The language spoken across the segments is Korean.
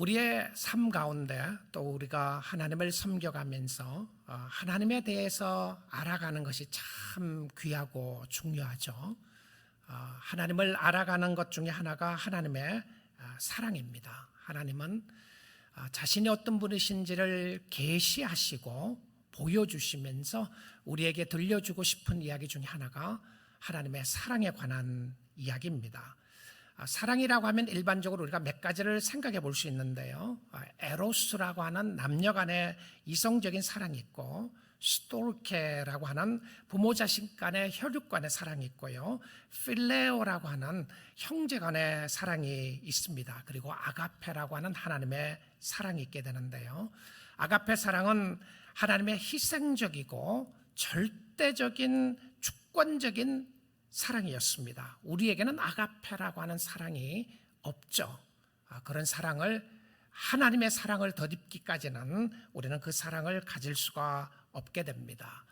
우리의 삶 가운데 또 우리가 하나님을 섬겨가면서 하나님에 대해서 알아가는 것이 참 귀하고 중요하죠. 하나님을 알아가는 것 중에 하나가 하나님의 사랑입니다. 하나님은 자신이 어떤 분이신지를 계시하시고 보여주시면서 우리에게 들려주고 싶은 이야기 중에 하나가 하나님의 사랑에 관한 이야기입니다. 사랑이라고 하면 일반적으로 우리가 몇 가지를 생각해 볼 수 있는데요. 에로스라고 하는 남녀 간의 이성적인 사랑이 있고, 스토르케라고 하는 부모 자식 간의 혈육 간의 사랑이 있고요. 필레오라고 하는 형제 간의 사랑이 있습니다. 그리고 아가페라고 하는 하나님의 사랑이 있게 되는데요. 아가페 사랑은 하나님의 희생적이고 절대적인 주권적인 사랑이었습니다. 우리에게는 아가페라고 하는 사랑이 없죠. 그런 사랑을, 하나님의 사랑을 덧입기까지는 우리는 그 사랑을 가질 수가 없게 됩니다.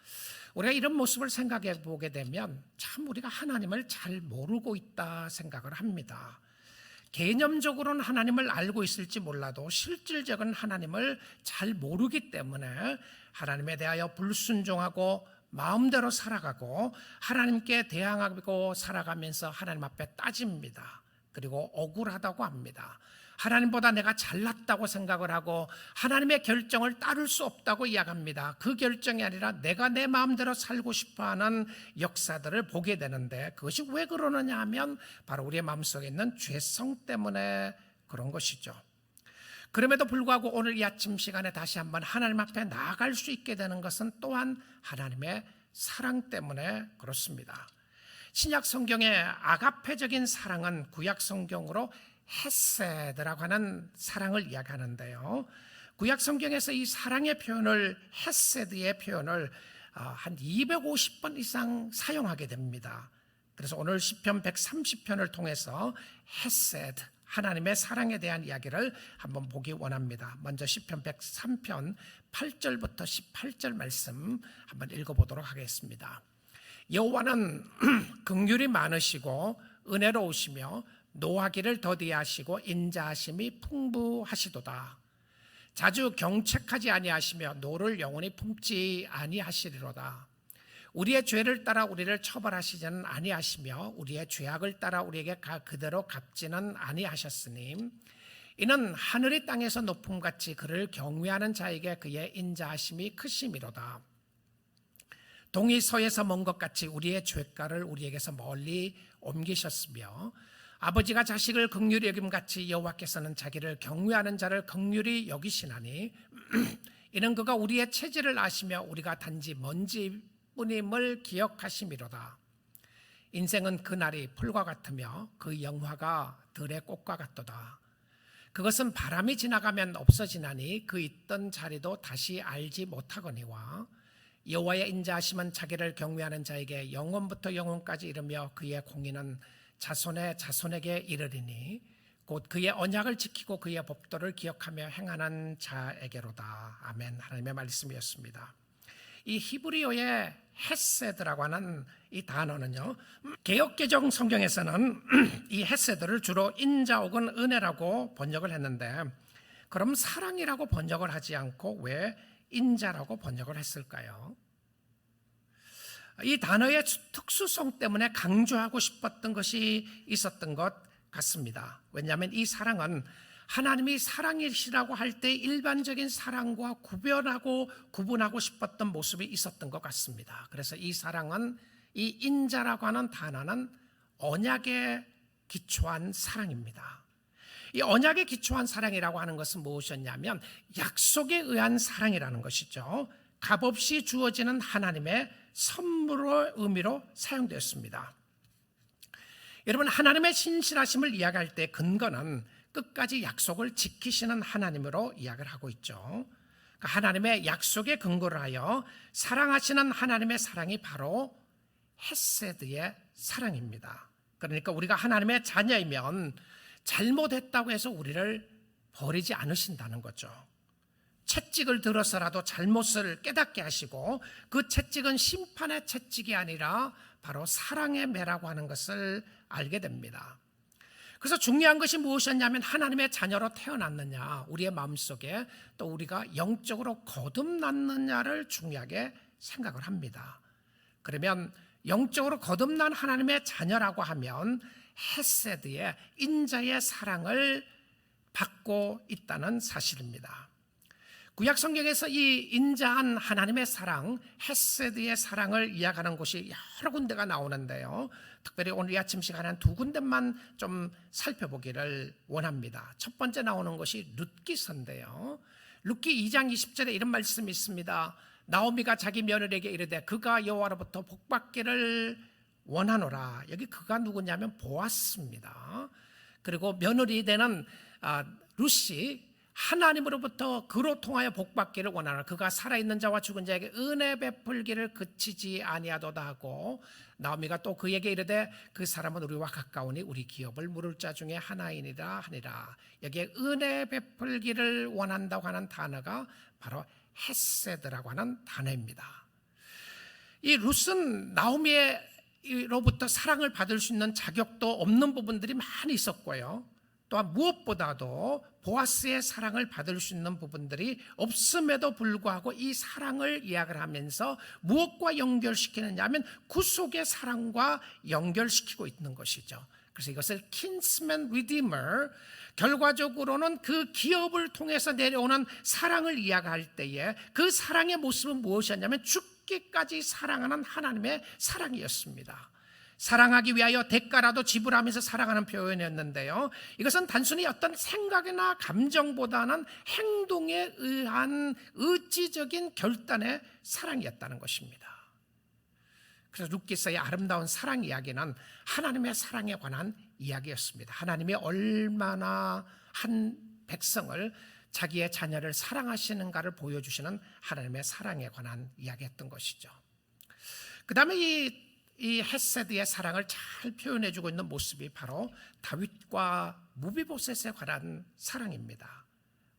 우리가 이런 모습을 생각해 보게 되면 참 우리가 하나님을 잘 모르고 있다 생각을 합니다. 개념적으로는 하나님을 알고 있을지 몰라도 실질적인 하나님을 잘 모르기 때문에 하나님에 대하여 불순종하고 마음대로 살아가고 하나님께 대항하고 살아가면서 하나님 앞에 따집니다. 그리고 억울하다고 합니다. 하나님보다 내가 잘났다고 생각을 하고 하나님의 결정을 따를 수 없다고 이야기합니다. 그 결정이 아니라 내가 내 마음대로 살고 싶어하는 역사들을 보게 되는데, 그것이 왜 그러느냐 하면 바로 우리의 마음속에 있는 죄성 때문에 그런 것이죠. 그럼에도 불구하고 오늘 이 아침 시간에 다시 한번 하나님 앞에 나아갈 수 있게 되는 것은 또한 하나님의 사랑 때문에 그렇습니다. 신약 성경의 아가페적인 사랑은 구약 성경으로 헤세드라고 하는 사랑을 이야기하는데요. 구약 성경에서 이 사랑의 표현을, 헤세드의 표현을 한 250번 이상 사용하게 됩니다. 그래서 오늘 시편 130편을 통해서 헤세드, 하나님의 사랑에 대한 이야기를 한번 보기 원합니다. 먼저 시편 103편 8절부터 18절 말씀 한번 읽어보도록 하겠습니다. 여호와는 긍휼이 많으시고 은혜로우시며 노하기를 더디하시고 인자하심이 풍부하시도다. 자주 경책하지 아니하시며 노를 영원히 품지 아니하시리로다. 우리의 죄를 따라 우리를 처벌하시지는 아니하시며 우리의 죄악을 따라 우리에게 그대로 갚지는 아니하셨으니 이는 하늘이 땅에서 높음같이 그를 경외하는 자에게 그의 인자하심이 크심이로다. 동이 서에서 먼 것 같이 우리의 죄가를 우리에게서 멀리 옮기셨으며 아버지가 자식을 긍휼히 여김같이 여호와께서는 자기를 경외하는 자를 긍휼히 여기시나니 이는 그가 우리의 체질을 아시며 우리가 단지 먼지 뿐임을 기억하심이로다. 인생은 그날이 풀과 같으며 그 영화가 들의 꽃과 같도다. 그것은 바람이 지나가면 없어지나니 그 있던 자리도 다시 알지 못하거니와 여호와의 인자하심은 자기를 경외하는 자에게 영원부터 영원까지 이르며 그의 공의는 자손의 자손에게 이르리니 곧 그의 언약을 지키고 그의 법도를 기억하며 행하는 자에게로다. 아멘. 하나님의 말씀이었습니다. 이 히브리어의 헤세드라고 하는 이 단어는요, 개역개정 성경에서는 이 헤세드를 주로 인자 혹은 은혜라고 번역을 했는데, 그럼 사랑이라고 번역을 하지 않고 왜 인자라고 번역을 했을까요? 이 단어의 특수성 때문에 강조하고 싶었던 것이 있었던 것 같습니다. 왜냐하면 이 사랑은 하나님이 사랑이시라고 할 때 일반적인 사랑과 구분하고 싶었던 모습이 있었던 것 같습니다. 그래서 이 사랑은, 이 인자라고 하는 단어는 언약에 기초한 사랑입니다. 이 언약에 기초한 사랑이라고 하는 것은 무엇이었냐면 약속에 의한 사랑이라는 것이죠. 값없이 주어지는 하나님의 선물의 의미로 사용되었습니다. 여러분, 하나님의 신실하심을 이야기할 때 근거는 끝까지 약속을 지키시는 하나님으로 이야기를 하고 있죠. 하나님의 약속에 근거를 하여 사랑하시는 하나님의 사랑이 바로 헤세드의 사랑입니다. 그러니까 우리가 하나님의 자녀이면 잘못했다고 해서 우리를 버리지 않으신다는 거죠. 채찍을 들어서라도 잘못을 깨닫게 하시고 그 채찍은 심판의 채찍이 아니라 바로 사랑의 매라고 하는 것을 알게 됩니다. 그래서 중요한 것이 무엇이었냐면 하나님의 자녀로 태어났느냐, 우리의 마음속에 또 우리가 영적으로 거듭났느냐를 중요하게 생각을 합니다. 그러면 영적으로 거듭난 하나님의 자녀라고 하면 헤세드의 인자의 사랑을 받고 있다는 사실입니다. 구약 성경에서 이 인자한 하나님의 사랑, 헤세드의 사랑을 이야기하는 곳이 여러 군데가 나오는데요. 특별히 오늘 이 아침 시간에 한 두 군데만 좀 살펴보기를 원합니다. 첫 번째 나오는 것이 룻기서인데요. 룻기 2장 20절에 이런 말씀이 있습니다. 나오미가 자기 며느리에게 이르되 그가 여호와로부터 복받기를 원하노라. 여기 그가 누구냐면 보아스입니다. 그리고 며느리 되는 룻이 하나님으로부터 그로 통하여 복받기를 원하노라. 그가 살아있는 자와 죽은 자에게 은혜 베풀기를 그치지 아니하도다 하고, 나오미가 또 그에게 이르되 그 사람은 우리와 가까우니 우리 기업을 물을 자 중에 하나이니라 하니라. 여기에 은혜 베풀기를 원한다고 하는 단어가 바로 헤세드라고 하는 단어입니다. 이 룻은 나오미로부터 사랑을 받을 수 있는 자격도 없는 부분들이 많이 있었고요. 또한 무엇보다도 보아스의 사랑을 받을 수 있는 부분들이 없음에도 불구하고 이 사랑을 이야기를 하면서 무엇과 연결시키느냐 하면 구속의 사랑과 연결시키고 있는 것이죠. 그래서 이것을 kinsman redeemer, 결과적으로는 그 기업을 통해서 내려오는 사랑을 이야기할 때에 그 사랑의 모습은 무엇이었냐면 죽기까지 사랑하는 하나님의 사랑이었습니다. 사랑하기 위하여 대가라도 지불하면서 사랑하는 표현이었는데요. 이것은 단순히 어떤 생각이나 감정보다는 행동에 의한 의지적인 결단의 사랑이었다는 것입니다. 그래서 룻기서의 아름다운 사랑 이야기는 하나님의 사랑에 관한 이야기였습니다. 하나님이 얼마나 한 백성을, 자기의 자녀를 사랑하시는가를 보여주시는 하나님의 사랑에 관한 이야기였던 것이죠. 그 다음에 이 헤세드의 사랑을 잘 표현해주고 있는 모습이 바로 다윗과 무비보셋에 관한 사랑입니다.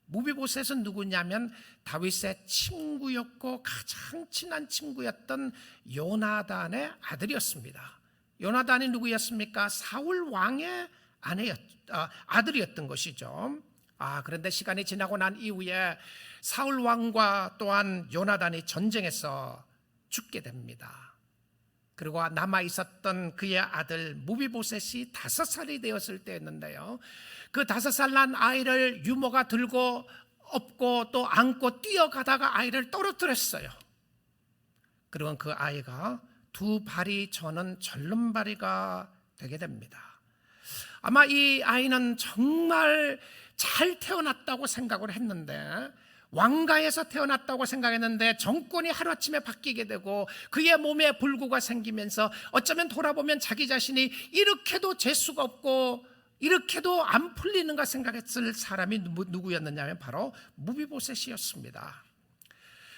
무비보셋은 누구냐면 다윗의 친구였고 가장 친한 친구였던 요나단의 아들이었습니다. 요나단이 누구였습니까? 사울 왕의 아들이었던 것이죠. 그런데 시간이 지나고 난 이후에 사울 왕과 또한 요나단이 전쟁에서 죽게 됩니다. 그리고 남아있었던 그의 아들 무비보셋이 5살이 되었을 때였는데요. 그 5살 난 아이를 유모가 들고 업고 또 안고 뛰어가다가 아이를 떨어뜨렸어요. 그리고 그 아이가 2발이 저는 절름발이가 되게 됩니다. 아마 이 아이는 정말 잘 태어났다고 생각을 했는데, 왕가에서 태어났다고 생각했는데 정권이 하루아침에 바뀌게 되고 그의 몸에 불구가 생기면서 어쩌면 돌아보면 자기 자신이 이렇게도 재수가 없고 이렇게도 안 풀리는가 생각했을 사람이 누구였느냐면 바로 무비보셋이었습니다.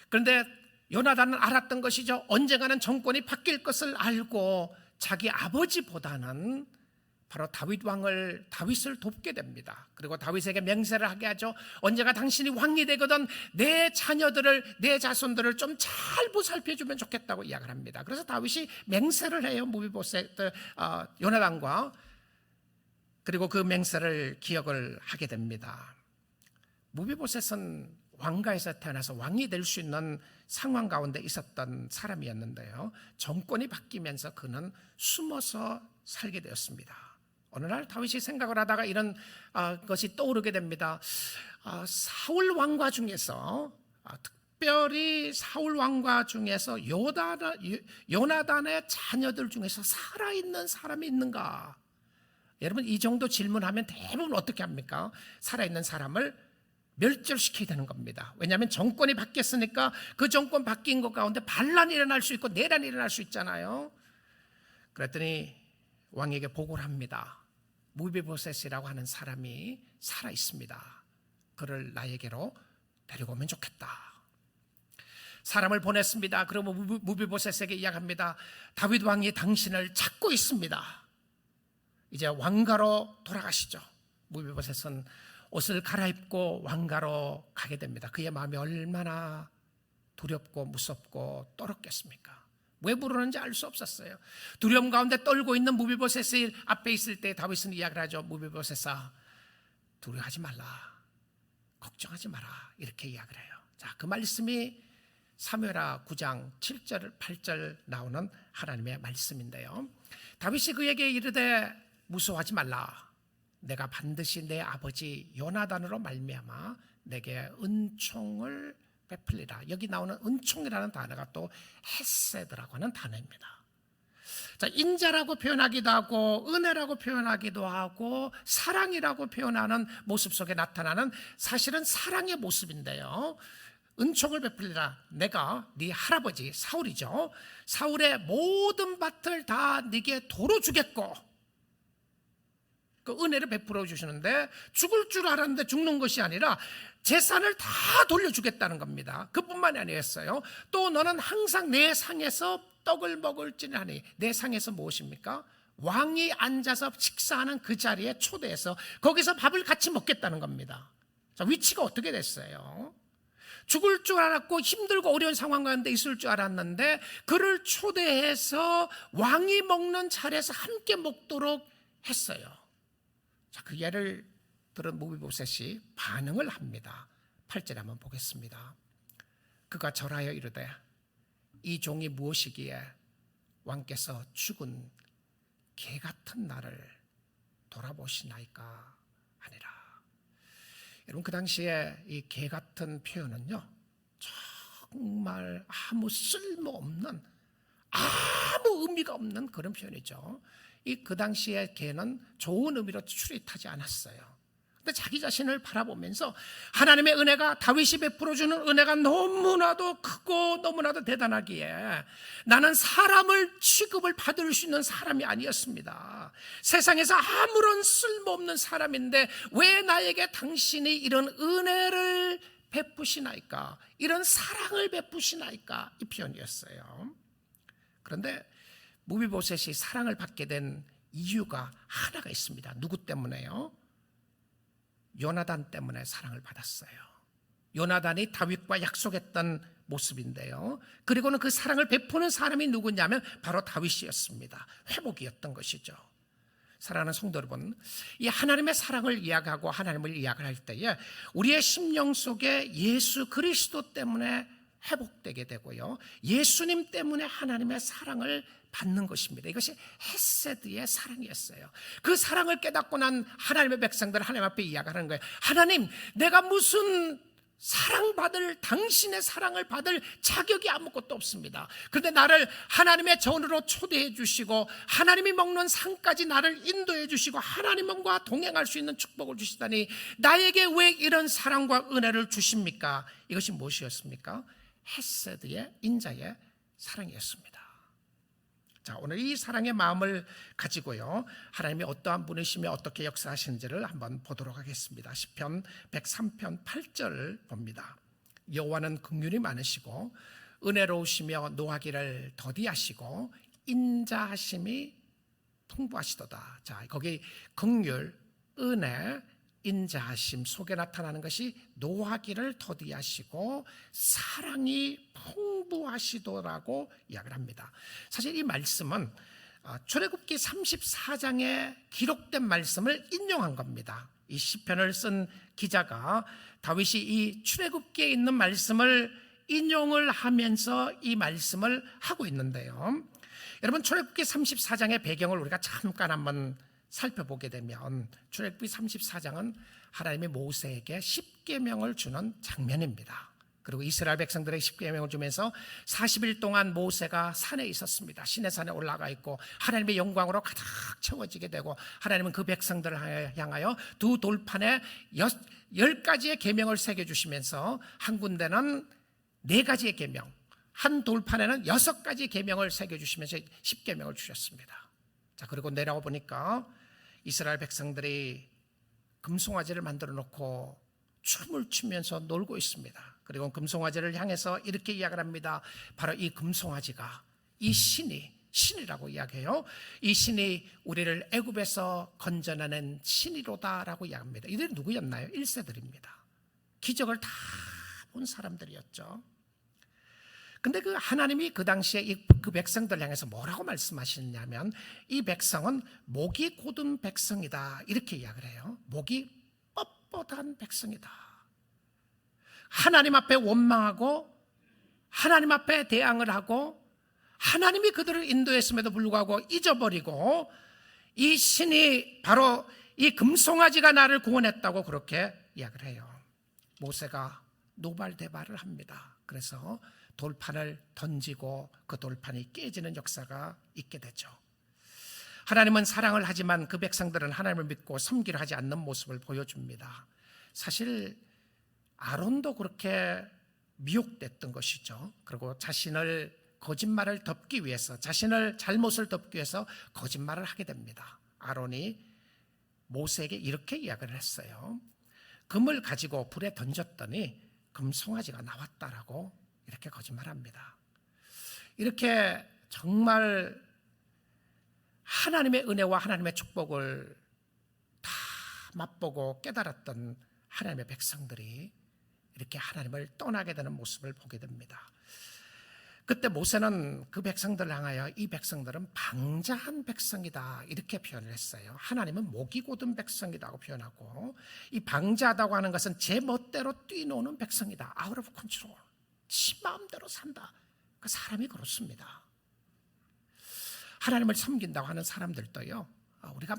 그런데 요나단은 알았던 것이죠. 언젠가는 정권이 바뀔 것을 알고 자기 아버지보다는 바로 다윗을 돕게 됩니다. 그리고 다윗에게 맹세를 하게 하죠. 언제가 당신이 왕이 되거든 내 자녀들을, 내 자손들을 좀 잘 보살펴주면 좋겠다고 이야기를 합니다. 그래서 다윗이 맹세를 해요. 무비보셋, 요나단과. 그리고 그 맹세를 기억을 하게 됩니다. 무비보셋은 왕가에서 태어나서 왕이 될 수 있는 상황 가운데 있었던 사람이었는데요. 정권이 바뀌면서 그는 숨어서 살게 되었습니다. 어느 날 다윗이 생각을 하다가 이런 것이 떠오르게 됩니다. 사울 왕과 중에서 특별히 사울 왕과 중에서 요나단의 자녀들 중에서 살아있는 사람이 있는가? 여러분, 이 정도 질문하면 대부분 어떻게 합니까? 살아있는 사람을 멸절시켜야 되는 겁니다. 왜냐하면 정권이 바뀌었으니까 그 정권 바뀐 것 가운데 반란이 일어날 수 있고 내란이 일어날 수 있잖아요. 그랬더니 왕에게 보고를 합니다. 무비보셋이라고 하는 사람이 살아 있습니다. 그를 나에게로 데리고 오면 좋겠다. 사람을 보냈습니다. 그러면 무비보셋에게 이야기합니다. 다윗 왕이 당신을 찾고 있습니다. 이제 왕가로 돌아가시죠. 무비보셋은 옷을 갈아입고 왕가로 가게 됩니다. 그의 마음이 얼마나 두렵고 무섭고 떨었겠습니까? 왜 부르는지 알 수 없었어요. 두려움 가운데 떨고 있는 무비보셋의 앞에 있을 때 다윗은 이야기를 하죠. 무비보셋아, 두려워하지 말라, 걱정하지 마라, 이렇게 이야기를 해요. 자, 그 말씀이 사무엘하 9장 7절 8절 나오는 하나님의 말씀인데요. 다윗이 그에게 이르되 무서워하지 말라, 내가 반드시 내 아버지 요나단으로 말미암아 내게 은총을 베풀리라. 여기 나오는 은총이라는 단어가 또 헤세드라고 하는 단어입니다. 자, 인자라고 표현하기도 하고 은혜라고 표현하기도 하고 사랑이라고 표현하는 모습 속에 나타나는 사실은 사랑의 모습인데요. 은총을 베풀리라. 내가 네 할아버지 사울이죠. 사울의 모든 밭을 다 네게 도로 주겠고, 그 은혜를 베풀어 주시는데 죽을 줄 알았는데 죽는 것이 아니라 재산을 다 돌려주겠다는 겁니다. 그뿐만이 아니었어요. 또 너는 항상 내 상에서 떡을 먹을지니. 내 상에서 무엇입니까? 왕이 앉아서 식사하는 그 자리에 초대해서 거기서 밥을 같이 먹겠다는 겁니다. 자, 위치가 어떻게 됐어요? 죽을 줄 알았고 힘들고 어려운 상황 가운데 있을 줄 알았는데 그를 초대해서 왕이 먹는 자리에서 함께 먹도록 했어요. 자, 그 예를 들은 무비보셋이 반응을 합니다. 8절에 한번 보겠습니다. 그가 절하여 이르되 이 종이 무엇이기에 왕께서 죽은 개 같은 나를 돌아보시나이까 하니라. 여러분, 그 당시에 이 개 같은 표현은요, 정말 아무 쓸모없는, 아무 의미가 없는 그런 표현이죠. 그 당시에 개는 좋은 의미로 출입하지 않았어요. 근데 자기 자신을 바라보면서 하나님의 은혜가, 다윗이 베풀어주는 은혜가 너무나도 크고 너무나도 대단하기에 나는 사람을 취급을 받을 수 있는 사람이 아니었습니다. 세상에서 아무런 쓸모없는 사람인데 왜 나에게 당신이 이런 은혜를 베푸시나이까, 이런 사랑을 베푸시나이까, 이 표현이었어요. 그런데 무비보셋이 사랑을 받게 된 이유가 하나가 있습니다. 누구 때문에요? 요나단 때문에 사랑을 받았어요. 요나단이 다윗과 약속했던 모습인데요. 그리고는 그 사랑을 베푸는 사람이 누구냐면 바로 다윗이었습니다. 회복이었던 것이죠. 사랑하는 성도 여러분, 이 하나님의 사랑을 이야기하고 하나님을 이야기할 때에 우리의 심령 속에 예수 그리스도 때문에 회복되게 되고요, 예수님 때문에 하나님의 사랑을 받는 것입니다. 이것이 헤세드의 사랑이었어요. 그 사랑을 깨닫고 난 하나님의 백성들 하나님 앞에 이야기하는 거예요. 하나님, 내가 무슨 사랑받을, 당신의 사랑을 받을 자격이 아무것도 없습니다. 그런데 나를 하나님의 전으로 초대해 주시고 하나님이 먹는 상까지 나를 인도해 주시고 하나님과 동행할 수 있는 축복을 주시다니 나에게 왜 이런 사랑과 은혜를 주십니까? 이것이 무엇이었습니까? 헤세드의, 인자의 사랑이었습니다. 자, 오늘 이 사랑의 마음을 가지고요, 하나님이 어떠한 분이시며 어떻게 역사하시는지를 한번 보도록 하겠습니다. 시편 103편 8절 봅니다. 여호와는 긍휼이 많으시고 은혜로우시며 노하기를 더디하시고 인자하심이 풍부하시도다. 자, 거기 긍휼, 은혜, 인자하심 속에 나타나는 것이 노하기를 더디하시고 사랑이 풍부하시도라고 이야기를 합니다. 사실 이 말씀은 출애굽기 34장에 기록된 말씀을 인용한 겁니다. 이 시편을 쓴 기자가 다윗이 이 출애굽기에 있는 말씀을 인용을 하면서 이 말씀을 하고 있는데요. 여러분, 출애굽기 34장의 배경을 우리가 잠깐 한번 살펴보게 되면 출애굽기 34장은 하나님이 모세에게 10계명을 주는 장면입니다. 그리고 이스라엘 백성들에게 10계명을 주면서 40일 동안 모세가 산에 있었습니다. 시내산에 올라가 있고 하나님의 영광으로 가득 채워지게 되고 하나님은 그 백성들을 향하여 두 돌판에 10가지의 계명을 새겨주시면서 한 군데는 4가지의 계명, 한 돌판에는 6가지 계명을 새겨주시면서 10계명을 주셨습니다. 자, 그리고 내려와 보니까 이스라엘 백성들이 금송아지를 만들어 놓고 춤을 추면서 놀고 있습니다. 그리고 금송아지를 향해서 이렇게 이야기를 합니다. 바로 이 금송아지가, 이 신이라고 이야기해요. 이 신이 우리를 애굽에서 건져내는 신이로다라고 이야기합니다. 이들이 누구였나요? 1세들입니다. 기적을 다 본 사람들이었죠. 근데 그 하나님이 그 당시에 그 백성들 향해서 뭐라고 말씀하시냐면 이 백성은 목이 곧은 백성이다 이렇게 이야기를 해요. 목이 뻣뻣한 백성이다. 하나님 앞에 원망하고 하나님 앞에 대항을 하고 하나님이 그들을 인도했음에도 불구하고 잊어버리고 이 신이 바로 이 금송아지가 나를 구원했다고 그렇게 이야기를 해요. 모세가 노발대발을 합니다. 그래서 돌판을 던지고 그 돌판이 깨지는 역사가 있게 되죠. 하나님은 사랑을 하지만 그 백성들은 하나님을 믿고 섬기려 하지 않는 모습을 보여줍니다. 사실 아론도 그렇게 미혹됐던 것이죠. 그리고 자신을 거짓말을 덮기 위해서, 자신을 잘못을 덮기 위해서 거짓말을 하게 됩니다. 아론이 모세에게 이렇게 이야기를 했어요. 금을 가지고 불에 던졌더니 금송아지가 나왔다라고 이렇게 거짓말합니다. 이렇게 정말 하나님의 은혜와 하나님의 축복을 다 맛보고 깨달았던 하나님의 백성들이 이렇게 하나님을 떠나게 되는 모습을 보게 됩니다. 그때 모세는 그 백성들을 향하여 이 백성들은 방자한 백성이다 이렇게 표현을 했어요. 하나님은 목이 곧은 백성이라고 표현하고, 이 방자하다고 하는 것은 제 멋대로 뛰노는 백성이다. out of control. 지 마음대로 산다. 그 사람이 그렇습니다. 하나님을 섬긴다고 하는 사람들도요, 우리가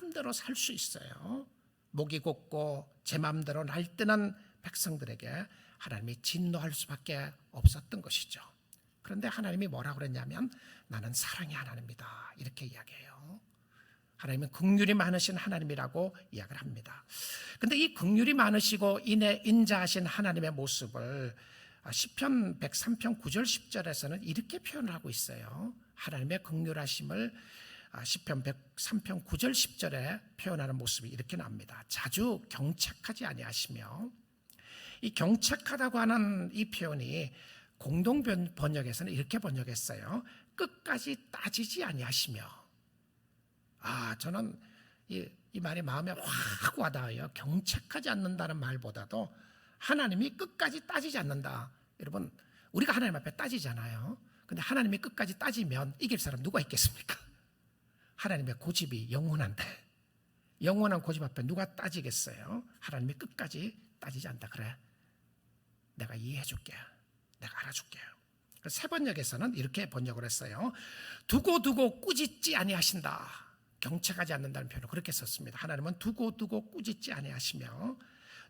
마음대로 살 수 있어요. 목이 곧고 제 마음대로 날뛰는 백성들에게 하나님이 진노할 수밖에 없었던 것이죠. 그런데 하나님이 뭐라고 그랬냐면 나는 사랑의 하나님이다 이렇게 이야기해요. 하나님은 긍휼이 많으신 하나님이라고 이야기를 합니다. 그런데 이 긍휼이 많으시고 인자하신 하나님의 모습을 시편 103편 9절 10절에서는 이렇게 표현을 하고 있어요. 하나님의 긍휼하심을 시편 103편 9절 10절에 표현하는 모습이 이렇게 나옵니다. 자주 경책하지 아니하시며, 이 경책하다고 하는 이 표현이 공동 번역에서는 이렇게 번역했어요. 끝까지 따지지 아니하시며. 저는 이 말이 마음에 확 와닿아요. 경책하지 않는다는 말보다도 하나님이 끝까지 따지지 않는다. 여러분, 우리가 하나님 앞에 따지잖아요. 근데 하나님이 끝까지 따지면 이길 사람 누가 있겠습니까? 하나님의 고집이 영원한데 영원한 고집 앞에 누가 따지겠어요? 하나님이 끝까지 따지지 않다. 그래, 내가 이해해 줄게, 내가 알아줄게. 세 번역에서는 이렇게 번역을 했어요. 두고 꾸짖지 아니하신다. 경책하지 않는다는 표현을 그렇게 썼습니다. 하나님은 두고 꾸짖지 아니하시며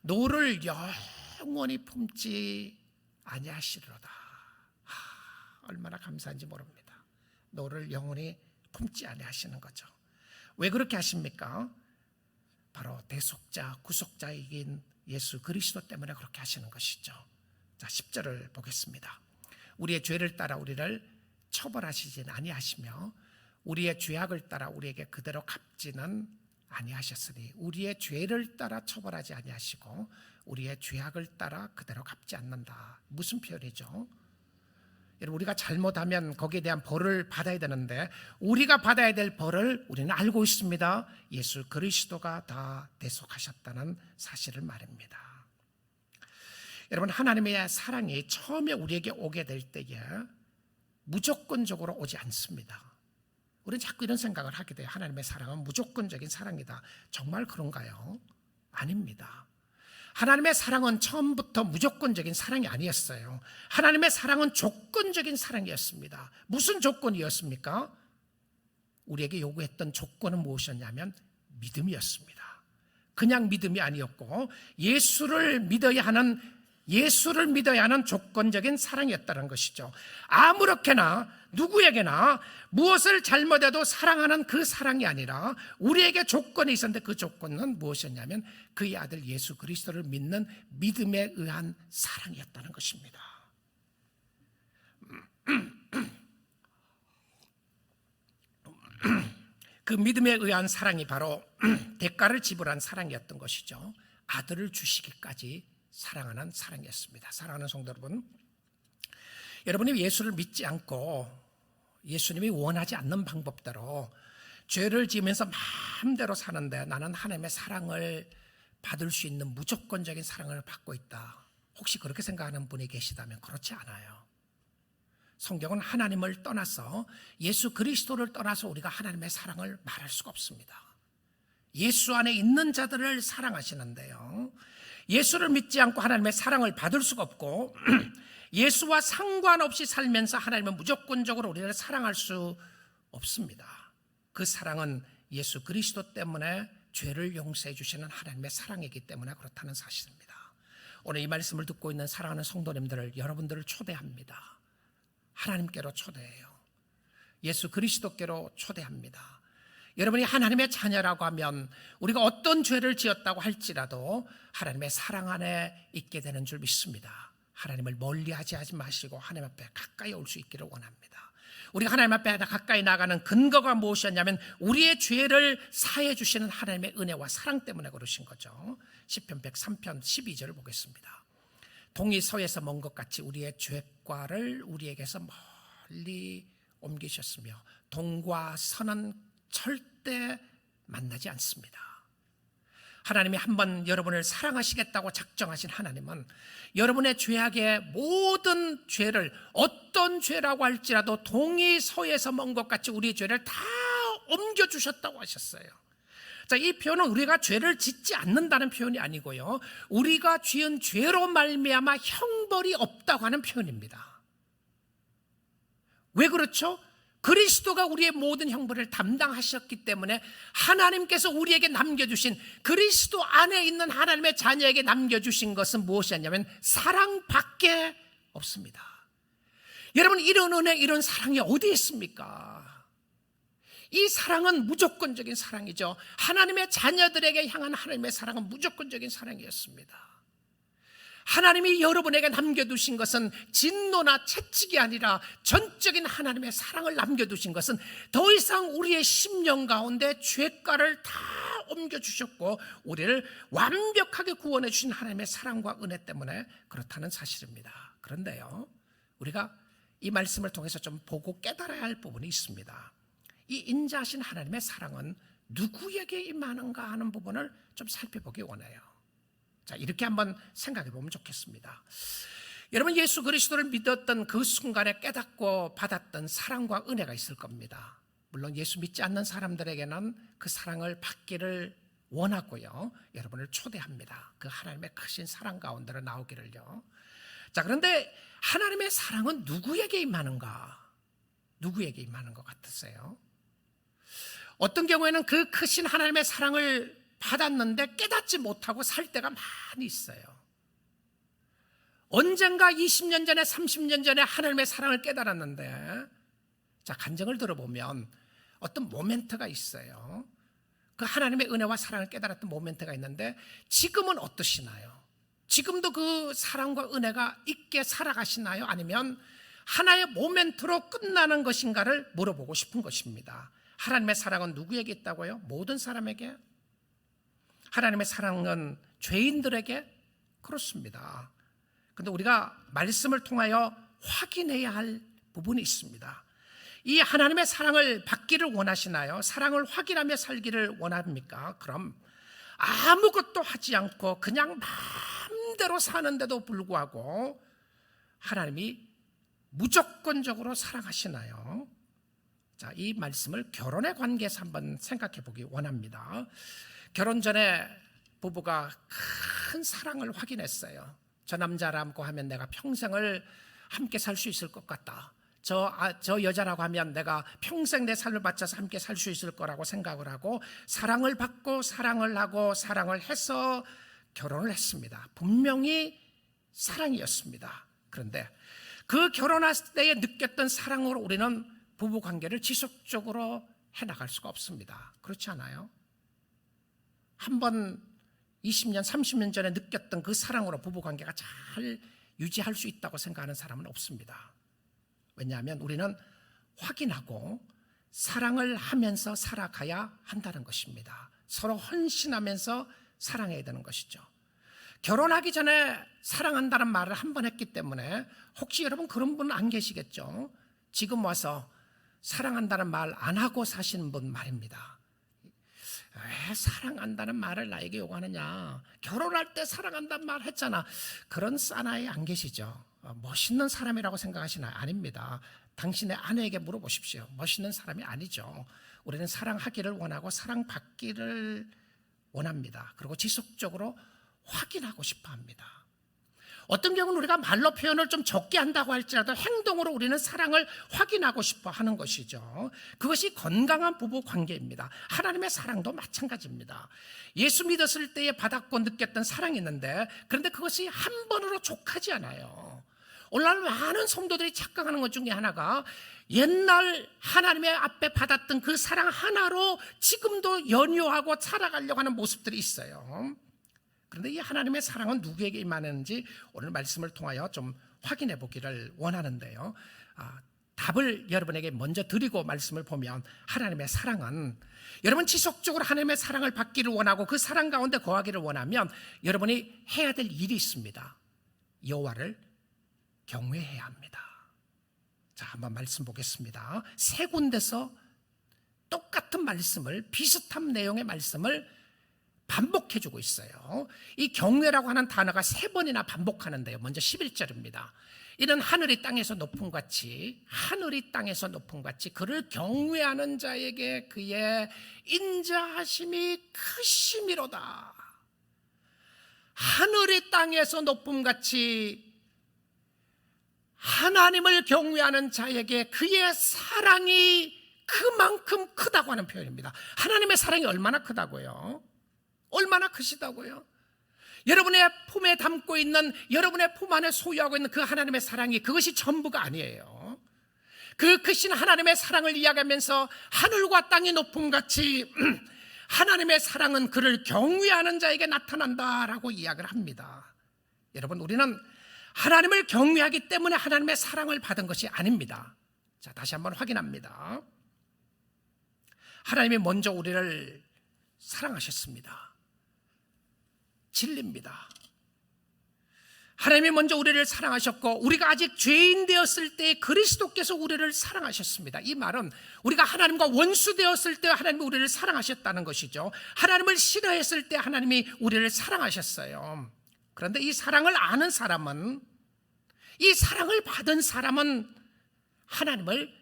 노를 영원히 품지 아니하시리로다. 얼마나 감사한지 모릅니다. 노를 영원히 품지 아니하시는 거죠. 왜 그렇게 하십니까? 바로 대속자, 구속자이긴 예수 그리스도 때문에 그렇게 하시는 것이죠. 자, 10절을 보겠습니다. 우리의 죄를 따라 우리를 처벌하시지는 아니하시며 우리의 죄악을 따라 우리에게 그대로 갚지는 아니하셨으니, 우리의 죄를 따라 처벌하지 아니하시고 우리의 죄악을 따라 그대로 갚지 않는다. 무슨 표현이죠? 여러분, 우리가 잘못하면 거기에 대한 벌을 받아야 되는데 우리가 받아야 될 벌을 우리는 알고 있습니다. 예수 그리스도가 다 대속하셨다는 사실을 말입니다. 여러분, 하나님의 사랑이 처음에 우리에게 오게 될 때에 무조건적으로 오지 않습니다. 우리는 자꾸 이런 생각을 하게 돼요. 하나님의 사랑은 무조건적인 사랑이다. 정말 그런가요? 아닙니다. 하나님의 사랑은 처음부터 무조건적인 사랑이 아니었어요. 하나님의 사랑은 조건적인 사랑이었습니다. 무슨 조건이었습니까? 우리에게 요구했던 조건은 무엇이었냐면 믿음이었습니다. 그냥 믿음이 아니었고 예수를 믿어야 하는 조건적인 사랑이었다는 것이죠. 아무렇게나 누구에게나 무엇을 잘못해도 사랑하는 그 사랑이 아니라 우리에게 조건이 있었는데 그 조건은 무엇이었냐면 그의 아들 예수 그리스도를 믿는 믿음에 의한 사랑이었다는 것입니다. 그 믿음에 의한 사랑이 바로 대가를 지불한 사랑이었던 것이죠. 아들을 주시기까지 사랑하는 사랑이었습니다. 사랑하는 성도 여러분, 여러분이 예수를 믿지 않고 예수님이 원하지 않는 방법대로 죄를 지으면서 마음대로 사는데 나는 하나님의 사랑을 받을 수 있는 무조건적인 사랑을 받고 있다. 혹시 그렇게 생각하는 분이 계시다면 그렇지 않아요. 성경은 하나님을 떠나서 예수 그리스도를 떠나서 우리가 하나님의 사랑을 말할 수가 없습니다. 예수 안에 있는 자들을 사랑하시는데요, 예수를 믿지 않고 하나님의 사랑을 받을 수가 없고 예수와 상관없이 살면서 하나님은 무조건적으로 우리를 사랑할 수 없습니다. 그 사랑은 예수 그리스도 때문에 죄를 용서해 주시는 하나님의 사랑이기 때문에 그렇다는 사실입니다. 오늘 이 말씀을 듣고 있는 사랑하는 성도님들을, 여러분들을 초대합니다. 하나님께로 초대해요. 예수 그리스도께로 초대합니다. 여러분이 하나님의 자녀라고 하면 우리가 어떤 죄를 지었다고 할지라도 하나님의 사랑 안에 있게 되는 줄 믿습니다. 하나님을 멀리하지 마시고 하나님 앞에 가까이 올 수 있기를 원합니다. 우리가 하나님 앞에 가까이 나가는 근거가 무엇이었냐면 우리의 죄를 사해 주시는 하나님의 은혜와 사랑 때문에 그러신 거죠. 시편 103편 12절을 보겠습니다. 동이 서에서 먼 것 같이 우리의 죄과를 우리에게서 멀리 옮기셨으며 동과 서는 절대 만나지 않습니다. 하나님이 한번 여러분을 사랑하시겠다고 작정하신 하나님은 여러분의 죄악의 모든 죄를, 어떤 죄라고 할지라도 동이 서에서 먼 것 같이 우리의 죄를 다 옮겨주셨다고 하셨어요. 자, 이 표현은 우리가 죄를 짓지 않는다는 표현이 아니고요, 우리가 지은 죄로 말미암아 형벌이 없다고 하는 표현입니다. 왜 그렇죠? 그리스도가 우리의 모든 형벌을 담당하셨기 때문에 하나님께서 우리에게 남겨주신, 그리스도 안에 있는 하나님의 자녀에게 남겨주신 것은 무엇이었냐면 사랑밖에 없습니다. 여러분, 이런 은혜, 이런 사랑이 어디에 있습니까? 이 사랑은 무조건적인 사랑이죠. 하나님의 자녀들에게 향한 하나님의 사랑은 무조건적인 사랑이었습니다. 하나님이 여러분에게 남겨두신 것은 진노나 채찍이 아니라 전적인 하나님의 사랑을 남겨두신 것은 더 이상 우리의 심령 가운데 죄가를 다 옮겨주셨고 우리를 완벽하게 구원해 주신 하나님의 사랑과 은혜 때문에 그렇다는 사실입니다. 그런데요, 우리가 이 말씀을 통해서 좀 보고 깨달아야 할 부분이 있습니다. 이 인자하신 하나님의 사랑은 누구에게 임하는가 하는 부분을 좀 살펴보기 원해요. 자, 이렇게 한번 생각해 보면 좋겠습니다. 여러분, 예수 그리스도를 믿었던 그 순간에 깨닫고 받았던 사랑과 은혜가 있을 겁니다. 물론 예수 믿지 않는 사람들에게는 그 사랑을 받기를 원하고요, 여러분을 초대합니다. 그 하나님의 크신 사랑 가운데로 나오기를요. 자, 그런데 하나님의 사랑은 누구에게 임하는가? 누구에게 임하는 것 같으세요? 어떤 경우에는 그 크신 하나님의 사랑을 받았는데 깨닫지 못하고 살 때가 많이 있어요. 언젠가 20년 전에 30년 전에 하나님의 사랑을 깨달았는데, 자, 간증을 들어보면 어떤 모멘트가 있어요. 그 하나님의 은혜와 사랑을 깨달았던 모멘트가 있는데 지금은 어떠시나요? 지금도 그 사랑과 은혜가 있게 살아가시나요? 아니면 하나의 모멘트로 끝나는 것인가를 물어보고 싶은 것입니다. 하나님의 사랑은 누구에게 있다고요? 모든 사람에게? 하나님의 사랑은 죄인들에게? 그렇습니다. 그런데 우리가 말씀을 통하여 확인해야 할 부분이 있습니다. 이 하나님의 사랑을 받기를 원하시나요? 사랑을 확인하며 살기를 원합니까? 그럼 아무것도 하지 않고 그냥 마음대로 사는데도 불구하고 하나님이 무조건적으로 사랑하시나요? 자, 이 말씀을 결혼의 관계에서 한번 생각해 보기 원합니다. 결혼 전에 부부가 큰 사랑을 확인했어요. 저 남자라고 하면 내가 평생을 함께 살 수 있을 것 같다. 저 여자라고 하면 내가 평생 내 삶을 바쳐서 함께 살 수 있을 거라고 생각을 하고 사랑을 받고 사랑을 하고 사랑을 해서 결혼을 했습니다. 분명히 사랑이었습니다. 그런데 그 결혼할 때에 느꼈던 사랑으로 우리는 부부관계를 지속적으로 해나갈 수가 없습니다. 그렇지 않아요? 한번 20년, 30년 전에 느꼈던 그 사랑으로 부부관계가 잘 유지할 수 있다고 생각하는 사람은 없습니다. 왜냐하면 우리는 확인하고 사랑을 하면서 살아가야 한다는 것입니다. 서로 헌신하면서 사랑해야 되는 것이죠. 결혼하기 전에 사랑한다는 말을 한 번 했기 때문에 혹시 여러분 그런 분 안 계시겠죠? 지금 와서 사랑한다는 말 안 하고 사시는 분 말입니다. 왜 사랑한다는 말을 나에게 요구하느냐? 결혼할 때 사랑한다는 말 했잖아. 그런 사나이 안 계시죠? 멋있는 사람이라고 생각하시나요? 아닙니다. 당신의 아내에게 물어보십시오. 멋있는 사람이 아니죠. 우리는 사랑하기를 원하고 사랑받기를 원합니다. 그리고 지속적으로 확인하고 싶어 합니다. 어떤 경우는 우리가 말로 표현을 좀 적게 한다고 할지라도 행동으로 우리는 사랑을 확인하고 싶어 하는 것이죠. 그것이 건강한 부부 관계입니다. 하나님의 사랑도 마찬가지입니다. 예수 믿었을 때에 받았고 느꼈던 사랑이 있는데, 그런데 그것이 한 번으로 족하지 않아요. 오늘날 많은 성도들이 착각하는 것 중에 하나가 옛날 하나님의 앞에 받았던 그 사랑 하나로 지금도 연유하고 살아가려고 하는 모습들이 있어요. 그런데 이 하나님의 사랑은 누구에게 임하는지 오늘 말씀을 통하여 좀 확인해 보기를 원하는데요. 답을 여러분에게 먼저 드리고 말씀을 보면, 하나님의 사랑은, 여러분 지속적으로 하나님의 사랑을 받기를 원하고 그 사랑 가운데 거하기를 원하면 여러분이 해야 될 일이 있습니다. 여호와를 경외해야 합니다. 자, 한번 말씀 보겠습니다. 세 군데서 똑같은 말씀을, 비슷한 내용의 말씀을 반복해주고 있어요. 이 경외라고 하는 단어가 3번이나 반복하는데요. 먼저 11절입니다. 이는 하늘이 땅에서 높음 같이, 하늘이 땅에서 높음 같이 그를 경외하는 자에게 그의 인자하심이 크심이로다. 하늘이 땅에서 높음 같이 하나님을 경외하는 자에게 그의 사랑이 그만큼 크다고 하는 표현입니다. 하나님의 사랑이 얼마나 크다고요? 얼마나 크시다고요? 여러분의 품에 담고 있는, 여러분의 품 안에 소유하고 있는 그 하나님의 사랑이, 그것이 전부가 아니에요. 그 크신 하나님의 사랑을 이야기하면서 하늘과 땅이 높음 같이 하나님의 사랑은 그를 경외하는 자에게 나타난다라고 이야기를 합니다. 여러분, 우리는 하나님을 경외하기 때문에 하나님의 사랑을 받은 것이 아닙니다. 자, 다시 한번 확인합니다. 하나님이 먼저 우리를 사랑하셨습니다. 진리입니다. 하나님이 먼저 우리를 사랑하셨고, 우리가 아직 죄인 되었을 때 그리스도께서 우리를 사랑하셨습니다. 이 말은 우리가 하나님과 원수 되었을 때 하나님이 우리를 사랑하셨다는 것이죠. 하나님을 싫어했을 때 하나님이 우리를 사랑하셨어요. 그런데 이 사랑을 아는 사람은, 이 사랑을 받은 사람은 하나님을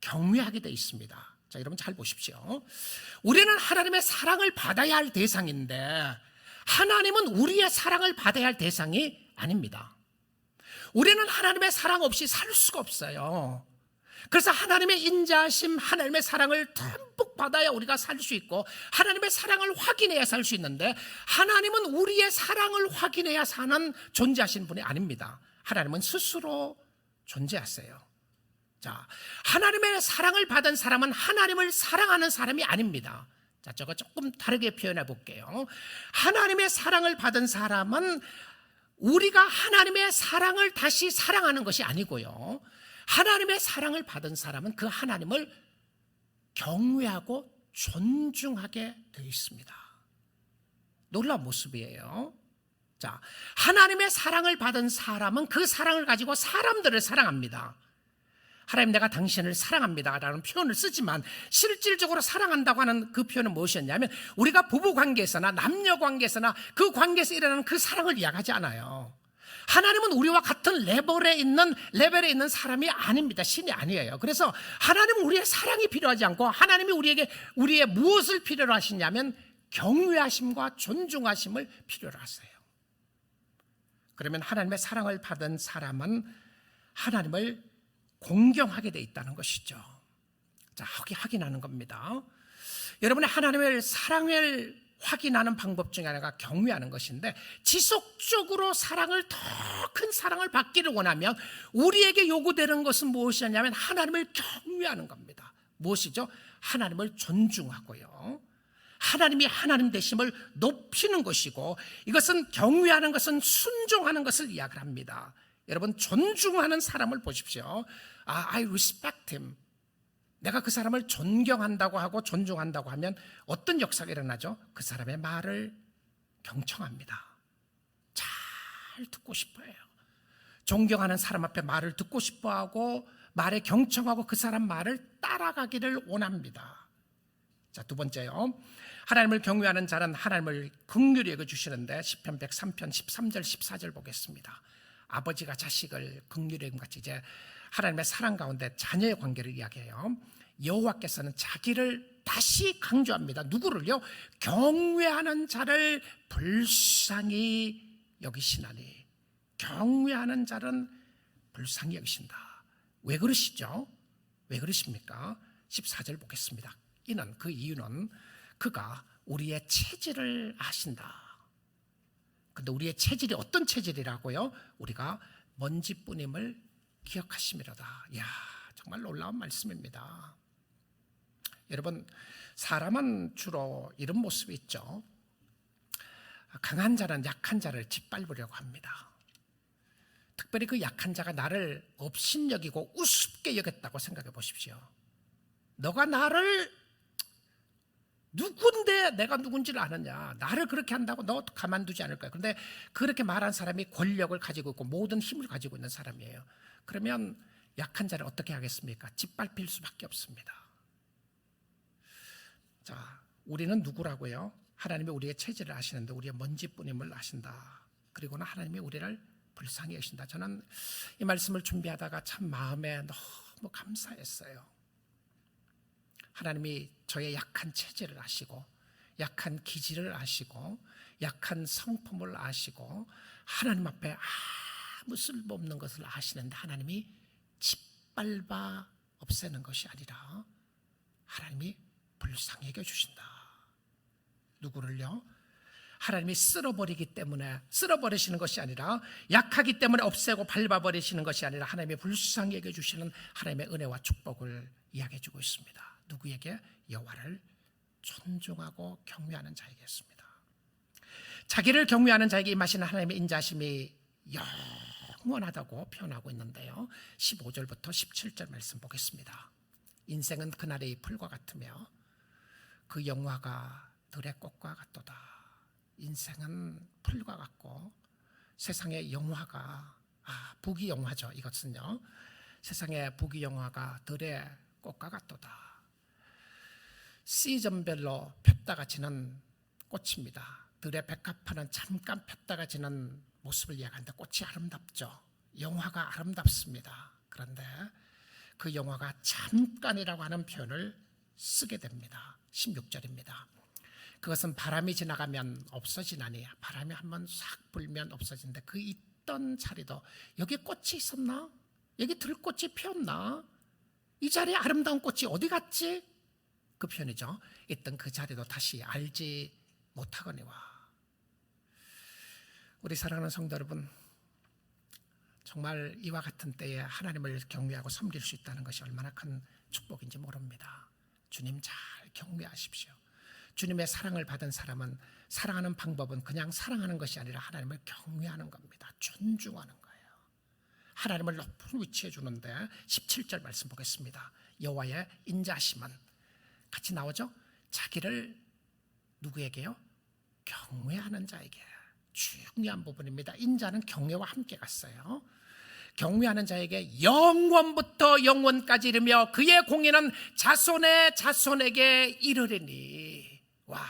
경외하게 되어 있습니다. 자, 여러분 잘 보십시오. 우리는 하나님의 사랑을 받아야 할 대상인데 하나님은 우리의 사랑을 받아야 할 대상이 아닙니다. 우리는 하나님의 사랑 없이 살 수가 없어요. 그래서 하나님의 인자하심, 하나님의 사랑을 듬뿍 받아야 우리가 살 수 있고, 하나님의 사랑을 확인해야 살 수 있는데, 하나님은 우리의 사랑을 확인해야 사는 존재하신 분이 아닙니다. 하나님은 스스로 존재하세요. 자, 하나님의 사랑을 받은 사람은 하나님을 사랑하는 사람이 아닙니다. 자, 저거 조금 다르게 표현해 볼게요. 하나님의 사랑을 받은 사람은 우리가 하나님의 사랑을 다시 사랑하는 것이 아니고요, 하나님의 사랑을 받은 사람은 그 하나님을 경외하고 존중하게 되어 있습니다. 놀라운 모습이에요. 자, 하나님의 사랑을 받은 사람은 그 사랑을 가지고 사람들을 사랑합니다. 하나님, 내가 당신을 사랑합니다 라는 표현을 쓰지만 실질적으로 사랑한다고 하는 그 표현은 무엇이었냐면, 우리가 부부관계에서나 남녀관계에서나 그 관계에서 일어나는 그 사랑을 이야기하지 않아요. 하나님은 우리와 같은 레벨에 있는 사람이 아닙니다. 신이 아니에요. 그래서 하나님은 우리의 사랑이 필요하지 않고, 하나님이 우리의 무엇을 필요로 하시냐면 경외하심과 존중하심을 필요로 하세요. 그러면 하나님의 사랑을 받은 사람은 하나님을 공경하게 돼 있다는 것이죠. 자, 확인하는 겁니다. 여러분의 하나님의 사랑을 확인하는 방법 중에 하나가 경외하는 것인데, 지속적으로 사랑을, 더 큰 사랑을 받기를 원하면 우리에게 요구되는 것은 무엇이냐면 하나님을 경외하는 겁니다. 무엇이죠? 하나님을 존중하고요, 하나님이 하나님 되심을 높이는 것이고, 이것은 경외하는 것은 순종하는 것을 이야기를 합니다. 여러분, 존중하는 사람을 보십시오. I respect him. 내가 그 사람을 존경한다고 하고 존중한다고 하면 어떤 역사가 일어나죠? 그 사람의 말을 경청합니다. 잘 듣고 싶어해요. 존경하는 사람 앞에 말을 듣고 싶어하고, 말에 경청하고 그 사람 말을 따라가기를 원합니다. 자, 두 번째요. 하나님을 경외하는 자는 하나님을 긍휼히 여겨 주시는데, 시편 103편 13절 14절 보겠습니다. 아버지가 자식을 긍휼히 여김같이 이제 하나님의 사랑 가운데 자녀의 관계를 이야기해요. 여호와께서는 자기를 다시 강조합니다. 누구를요? 경외하는 자를 불쌍히 여기시나니. 경외하는 자는 불쌍히 여기신다. 왜 그러시죠? 왜 그러십니까? 14절 보겠습니다. 그 이유는 그가 우리의 체질을 아신다. 근데 우리의 체질이 어떤 체질이라고요? 우리가 먼지뿐임을 기억하심이로다. 이야, 정말 놀라운 말씀입니다. 여러분, 사람은 주로 이런 모습이 있죠. 강한 자는 약한 자를 짓밟으려고 합니다. 특별히 그 약한 자가 나를 업신여기고 우습게 여겼다고 생각해 보십시오. 너가 나를 누군데 내가 누군지를 아느냐, 나를 그렇게 한다고 너 가만두지 않을 거야. 그런데 그렇게 말한 사람이 권력을 가지고 있고 모든 힘을 가지고 있는 사람이에요. 그러면 약한 자를 어떻게 하겠습니까? 짓밟힐 수밖에 없습니다. 자, 우리는 누구라고요? 하나님이 우리의 체질을 아시는데 우리의 먼지뿐임을 아신다. 그리고는 하나님이 우리를 불쌍히 여기신다. 저는 이 말씀을 준비하다가 참 마음에 너무 감사했어요. 하나님이 저의 약한 체질을 아시고, 약한 기질을 아시고, 약한 성품을 아시고, 하나님 앞에 아무 쓸모없는 것을 아시는데 하나님이 짓밟아 없애는 것이 아니라 하나님이 불쌍히 여겨주신다. 누구를요? 하나님이 쓸어버리기 때문에, 쓸어버리시는 것이 아니라, 약하기 때문에 없애고 밟아버리시는 것이 아니라 하나님의 불쌍히 여겨주시는 하나님의 은혜와 축복을 이야기해주고 있습니다. 누구에게? 여호와를 존중하고 경외하는 자에게였습니다. 자기를 경외하는 자에게 임하시는 하나님의 인자심이 영원하다고 표현하고 있는데요, 15절부터 17절 말씀 보겠습니다. 인생은 그날의 풀과 같으며 그 영화가 들의 꽃과 같도다. 인생은 풀과 같고 세상의 영화가 부귀영화죠. 이것은요, 세상의 부귀영화가 들의 꽃과 같도다. 시즌별로 폈다가 지는 꽃입니다. 들의 백합화는 잠깐 폈다가 지는 모습을 이야기하는데 꽃이 아름답죠. 영화가 아름답습니다. 그런데 그 영화가 잠깐이라고 하는 표현을 쓰게 됩니다. 16절입니다. 그것은 바람이 지나가면 없어지나니, 바람이 한번 싹 불면 없어지는데 그 있던 자리도, 여기 꽃이 있었나? 여기 들꽃이 피었나? 이 자리에 아름다운 꽃이 어디 갔지? 그 표현이죠. 있던 그 자리도 다시 알지 못하거니와. 우리 사랑하는 성도 여러분, 정말 이와 같은 때에 하나님을 경외하고 섬길 수 있다는 것이 얼마나 큰 축복인지 모릅니다. 주님 잘 경외하십시오. 주님의 사랑을 받은 사람은, 사랑하는 방법은 그냥 사랑하는 것이 아니라 하나님을 경외하는 겁니다. 존중하는 거예요. 하나님을 높은 위치에 주는데 17절 말씀 보겠습니다. 여호와의 인자심은, 같이 나오죠? 자기를 누구에게요? 경외하는 자에게. 중요한 부분입니다. 인자는 경외와 함께 갔어요. 경외하는 자에게 영원부터 영원까지 이르며 그의 공의는 자손의 자손에게 이르리니. 와,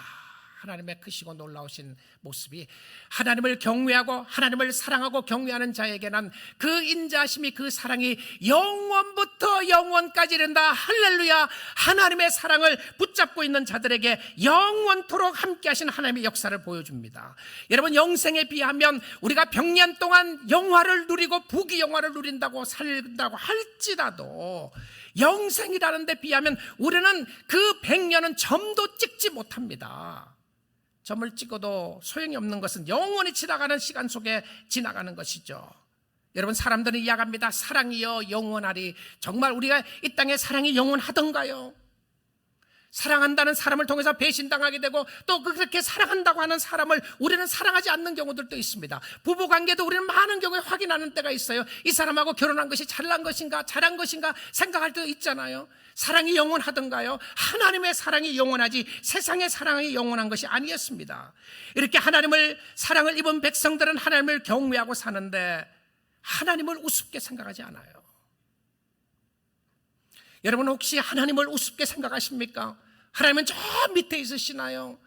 하나님의 크시고 놀라우신 모습이, 하나님을 경외하고 하나님을 사랑하고 경외하는 자에게는 그 인자심이, 그 사랑이 영원부터 영원까지 이른다. 할렐루야. 하나님의 사랑을 붙잡고 있는 자들에게 영원토록 함께 하신 하나님의 역사를 보여줍니다. 여러분, 영생에 비하면 우리가 백년 동안 영화를 누리고 부귀영화를 누린다고 살다고 할지라도 영생이라는 데 비하면 우리는 그 100년은 점도 찍지 못합니다. 점을 찍어도 소용이 없는 것은 영원히 지나가는 시간 속에 지나가는 것이죠. 여러분, 사람들은 이야기합니다. 사랑이여 영원하리. 정말 우리가 이 땅에 사랑이 영원하던가요? 사랑한다는 사람을 통해서 배신당하게 되고, 또 그렇게 사랑한다고 하는 사람을 우리는 사랑하지 않는 경우들도 있습니다. 부부관계도 우리는 많은 경우에 확인하는 때가 있어요. 이 사람하고 결혼한 것이 잘난 것인가 잘한 것인가 생각할 때도 있잖아요. 사랑이 영원하던가요? 하나님의 사랑이 영원하지 세상의 사랑이 영원한 것이 아니었습니다. 이렇게 하나님을 사랑을 입은 백성들은 하나님을 경외하고 사는데 하나님을 우습게 생각하지 않아요. 여러분, 혹시 하나님을 우습게 생각하십니까? 하나님은 저 밑에 있으시나요?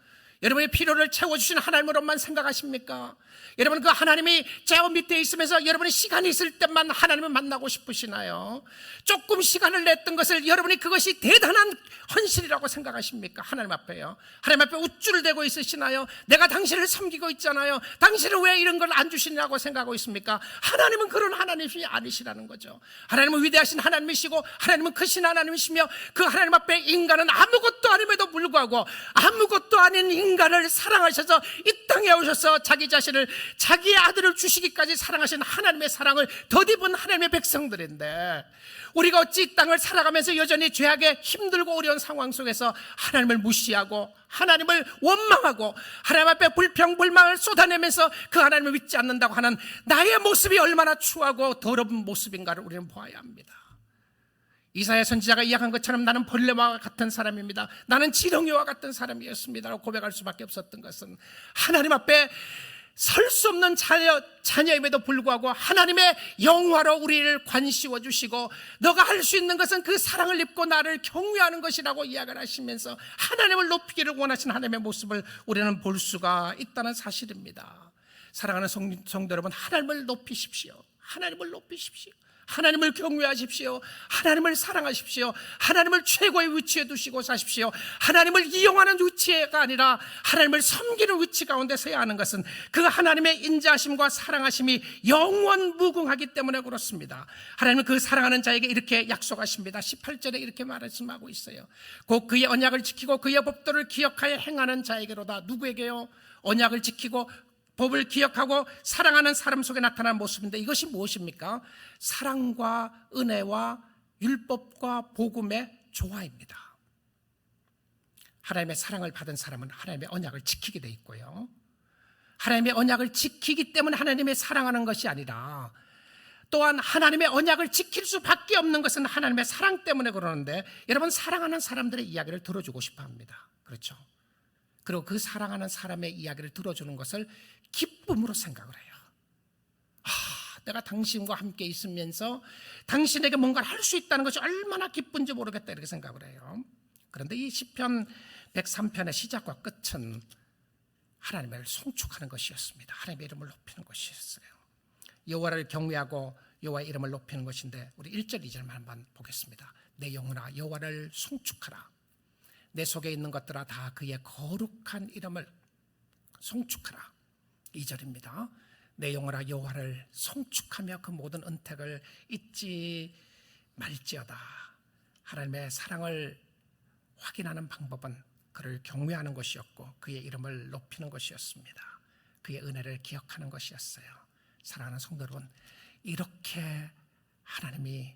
여러분의 필요를 채워주신 하나님으로만 생각하십니까? 여러분 그 하나님이 제 밑에 있으면서 여러분이 시간이 있을 때만 하나님을 만나고 싶으시나요? 조금 시간을 냈던 것을 여러분이 그것이 대단한 헌신이라고 생각하십니까? 하나님 앞에요. 하나님 앞에 우쭐을 대고 있으시나요? 내가 당신을 섬기고 있잖아요. 당신은 왜 이런 걸 안 주시냐고 생각하고 있습니까? 하나님은 그런 하나님이 아니시라는 거죠. 하나님은 위대하신 하나님이시고 하나님은 크신 하나님이시며 그 하나님 앞에 인간은 아무것도 아님에도 불구하고 아무것도 아닌 인간을 사랑하셔서 이 땅에 오셔서 자기 자신을 자기의 아들을 주시기까지 사랑하신 하나님의 사랑을 덧입은 하나님의 백성들인데 우리가 어찌 이 땅을 살아가면서 여전히 죄악에 힘들고 어려운 상황 속에서 하나님을 무시하고 하나님을 원망하고 하나님 앞에 불평불만을 쏟아내면서 그 하나님을 믿지 않는다고 하는 나의 모습이 얼마나 추하고 더러운 모습인가를 우리는 보아야 합니다. 이사야 선지자가 이야기한 것처럼 나는 벌레와 같은 사람입니다. 나는 지렁이와 같은 사람이었습니다 라고 고백할 수밖에 없었던 것은 하나님 앞에 설 수 없는 자녀임에도 불구하고 하나님의 영화로 우리를 관씌워 주시고 너가 할 수 있는 것은 그 사랑을 입고 나를 경외하는 것이라고 이야기를 하시면서 하나님을 높이기를 원하시는 하나님의 모습을 우리는 볼 수가 있다는 사실입니다. 사랑하는 성도 여러분, 하나님을 높이십시오. 하나님을 높이십시오. 하나님을 경외하십시오. 하나님을 사랑하십시오. 하나님을 최고의 위치에 두시고 사십시오. 하나님을 이용하는 위치가 아니라 하나님을 섬기는 위치 가운데 서야 하는 것은 그 하나님의 인자하심과 사랑하심이 영원무궁하기 때문에 그렇습니다. 하나님은 그 사랑하는 자에게 이렇게 약속하십니다. 18절에 이렇게 말씀하고 있어요. 곧 그의 언약을 지키고 그의 법도를 기억하여 행하는 자에게로다. 누구에게요? 언약을 지키고 법을 기억하고 사랑하는 사람 속에 나타나는 모습인데 이것이 무엇입니까? 사랑과 은혜와 율법과 복음의 조화입니다. 하나님의 사랑을 받은 사람은 하나님의 언약을 지키게 돼 있고요. 하나님의 언약을 지키기 때문에 하나님의 사랑하는 것이 아니라 또한 하나님의 언약을 지킬 수밖에 없는 것은 하나님의 사랑 때문에 그러는데 여러분 사랑하는 사람들의 이야기를 들어주고 싶어 합니다. 그렇죠? 그리고 그 사랑하는 사람의 이야기를 들어주는 것을 기쁨으로 생각을 해요. 내가 당신과 함께 있으면서 당신에게 뭔가를 할 수 있다는 것이 얼마나 기쁜지 모르겠다 이렇게 생각을 해요. 그런데 이 시편 103편의 시작과 끝은 하나님을 송축하는 것이었습니다. 하나님의 이름을 높이는 것이었어요. 여호와를 경외하고 여호와의 이름을 높이는 것인데 우리 1절 2절만 한번 보겠습니다. 내 영혼아 여호와를 송축하라. 내 속에 있는 것들아 다 그의 거룩한 이름을 송축하라. 2절입니다. 내 영혼아 여호와를 송축하며 그 모든 은택을 잊지 말지어다. 하나님의 사랑을 확인하는 방법은 그를 경외하는 것이었고 그의 이름을 높이는 것이었습니다. 그의 은혜를 기억하는 것이었어요. 사랑하는 성도 여러분, 이렇게 하나님이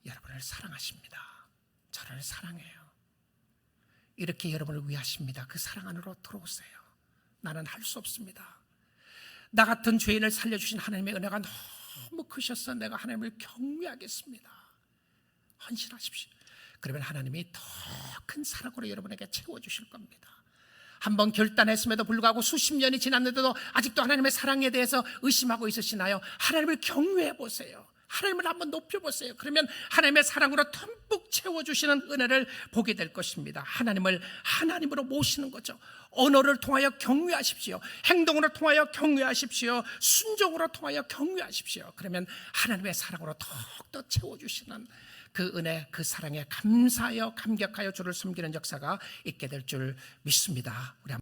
여러분을 사랑하십니다. 저를 사랑해요. 이렇게 여러분을 위하십니다. 그 사랑 안으로 들어오세요. 나는 할 수 없습니다. 나 같은 죄인을 살려주신 하나님의 은혜가 너무 크셔서 내가 하나님을 경외하겠습니다. 헌신하십시오. 그러면 하나님이 더 큰 사랑으로 여러분에게 채워주실 겁니다. 한번 결단했음에도 불구하고 수십 년이 지났는데도 아직도 하나님의 사랑에 대해서 의심하고 있으시나요? 하나님을 경외해 보세요. 하나님을 한번 높여보세요. 그러면 하나님의 사랑으로 듬뿍 채워주시는 은혜를 보게 될 것입니다. 하나님을 하나님으로 모시는 거죠. 언어를 통하여 경외하십시오. 행동으로 통하여 경외하십시오. 순종으로 통하여 경외하십시오. 그러면 하나님의 사랑으로 더욱더 채워주시는 그 은혜, 그 사랑에 감사하여 감격하여 주를 섬기는 역사가 있게 될 줄 믿습니다. 우리